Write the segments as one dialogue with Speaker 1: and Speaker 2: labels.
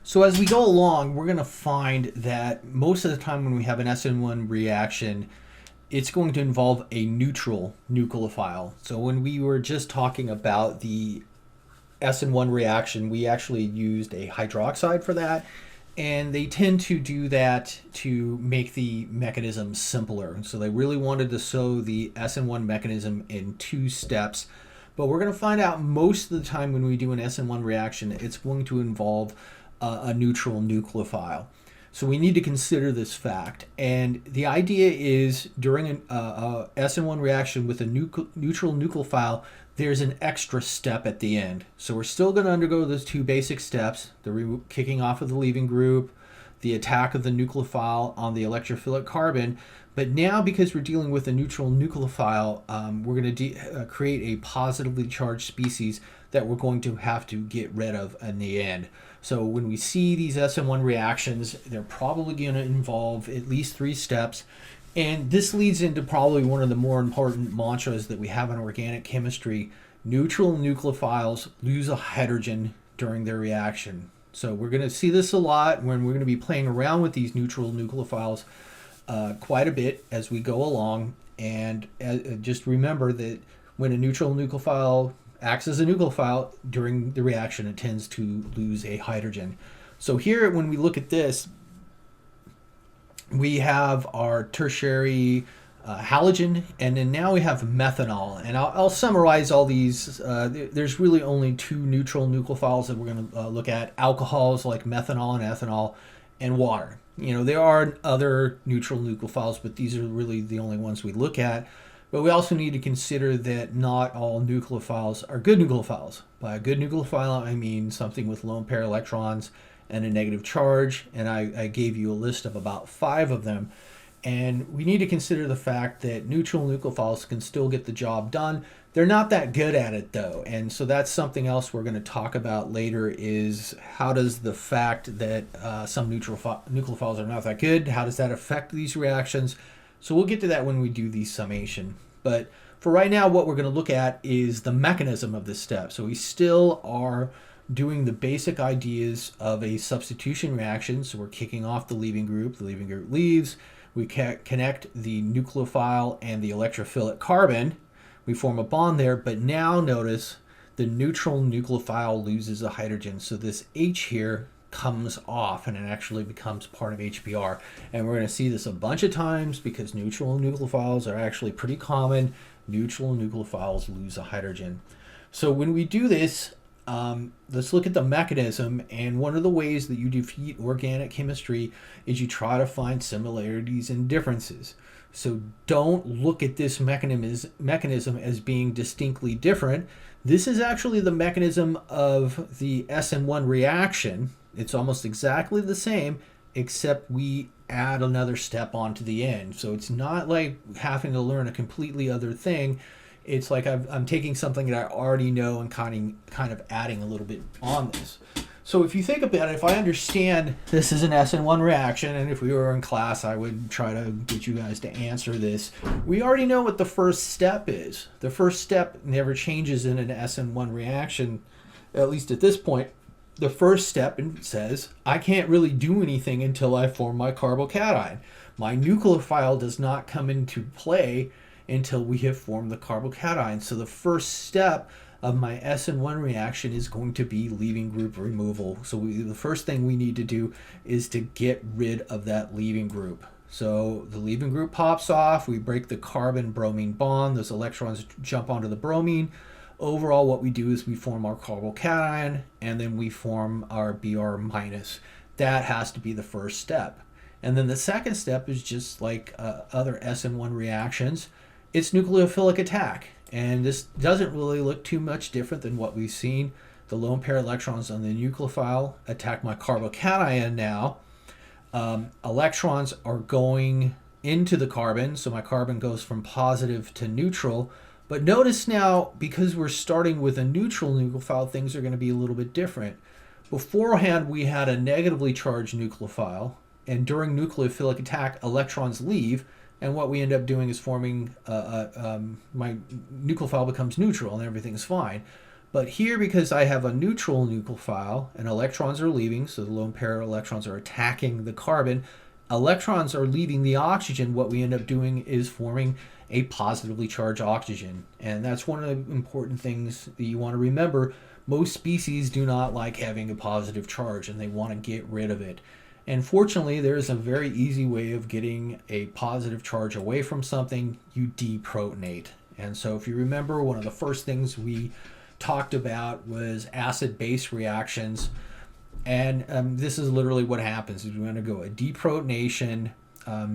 Speaker 1: So as we go along, we're going to find that most of the time when we have an SN1 reaction, it's going to involve a neutral nucleophile. So when we were just talking about the SN1 reaction, we actually used a hydroxide for that. And they tend to do that to make the mechanism simpler. So they really wanted to show the SN1 mechanism in 2 steps. But we're going to find out most of the time when we do an SN1 reaction, it's going to involve a neutral nucleophile. So we need to consider this fact. And the idea is during a SN1 reaction with a neutral nucleophile, there's an extra step at the end. So we're still going to undergo those 2 basic steps, the kicking off of the leaving group, the attack of the nucleophile on the electrophilic carbon. But now, because we're dealing with a neutral nucleophile, we're going to create a positively charged species that we're going to have to get rid of in the end. So when we see these SN1 reactions, they're probably going to involve at least 3 steps. And this leads into probably one of the more important mantras that we have in organic chemistry. Neutral nucleophiles lose a hydrogen during their reaction. So we're going to see this a lot when we're going to be playing around with these neutral nucleophiles quite a bit as we go along. And just remember that when a neutral nucleophile acts as a nucleophile during the reaction, it tends to lose a hydrogen. So here, when we look at this, we have our tertiary halogen, and then now we have methanol. And I'll summarize all these. There's really only 2 neutral nucleophiles that we're going to look at: alcohols like methanol and ethanol, and water. You know, there are other neutral nucleophiles, but these are really the only ones we look at. But we also need to consider that not all nucleophiles are good nucleophiles. By a good nucleophile, I mean something with lone pair electrons and a negative charge, and I gave you a list of about 5 of them. And we need to consider the fact that neutral nucleophiles can still get the job done. They're not that good at it, though, and so that's something else we're going to talk about later, is how does the fact that some nucleophiles are not that good, how does that affect these reactions? So we'll get to that when we do the summation. But for right now, what we're going to look at is the mechanism of this step. So we still are doing the basic ideas of a substitution reaction. So we're kicking off the leaving group leaves, we connect the nucleophile and the electrophilic carbon, we form a bond there, but now notice the neutral nucleophile loses a hydrogen. So this H here comes off and it actually becomes part of HBr. And we're going to see this a bunch of times because neutral nucleophiles are actually pretty common. Neutral nucleophiles lose a hydrogen. So when we do this, let's look at the mechanism, and one of the ways that you defeat organic chemistry is you try to find similarities and differences. So don't look at this mechanism as being distinctly different. This is actually the mechanism of the SN1 reaction. It's almost exactly the same, except we add another step onto the end. So it's not like having to learn a completely other thing. It's like I'm taking something that I already know and kind of adding a little bit on this. So if you think about it, if I understand this is an SN1 reaction, and if we were in class, I would try to get you guys to answer this. We already know what the first step is. The first step never changes in an SN1 reaction, at least at this point. The first step says, I can't really do anything until I form my carbocation. My nucleophile does not come into play until we have formed the carbocation. So the first step of my SN1 reaction is going to be leaving group removal. So the first thing we need to do is to get rid of that leaving group. So the leaving group pops off, we break the carbon-bromine bond, those electrons jump onto the bromine. Overall, what we do is we form our carbocation, and then we form our Br minus. That has to be the first step. And then the second step is just like other SN1 reactions. It's nucleophilic attack. And this doesn't really look too much different than what we've seen. The lone pair electrons on the nucleophile attack my carbocation now. Electrons are going into the carbon, so my carbon goes from positive to neutral. But notice now, because we're starting with a neutral nucleophile, things are going to be a little bit different. Beforehand, we had a negatively charged nucleophile, and during nucleophilic attack, electrons leave, and what we end up doing is forming, my nucleophile becomes neutral and everything's fine. But here, because I have a neutral nucleophile and electrons are leaving, so the lone pair electrons are attacking the carbon, electrons are leaving the oxygen, what we end up doing is forming a positively charged oxygen. And that's one of the important things that you want to remember. Most species do not like having a positive charge and they want to get rid of it. And fortunately, there's a very easy way of getting a positive charge away from something. You deprotonate. And so if you remember, one of the first things we talked about was acid-base reactions. And this is literally what happens. Is we're going to go a deprotonation.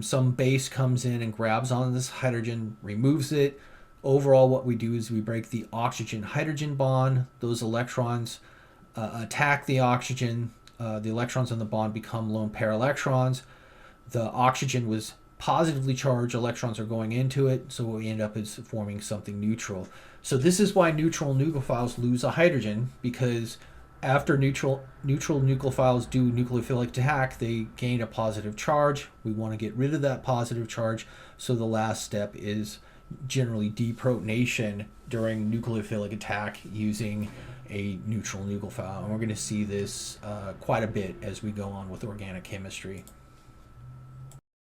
Speaker 1: Some base comes in and grabs on this hydrogen, removes it. Overall, what we do is we break the oxygen-hydrogen bond. Those electrons attack the oxygen. The electrons on the bond become lone pair electrons. The oxygen was positively charged. Electrons are going into it. So what we end up is forming something neutral. So this is why neutral nucleophiles lose a hydrogen, because after neutral nucleophiles do nucleophilic attack, they gain a positive charge. We want to get rid of that positive charge. So the last step is generally deprotonation during nucleophilic attack using a neutral nucleophile. And we're going to see this quite a bit as we go on with organic chemistry.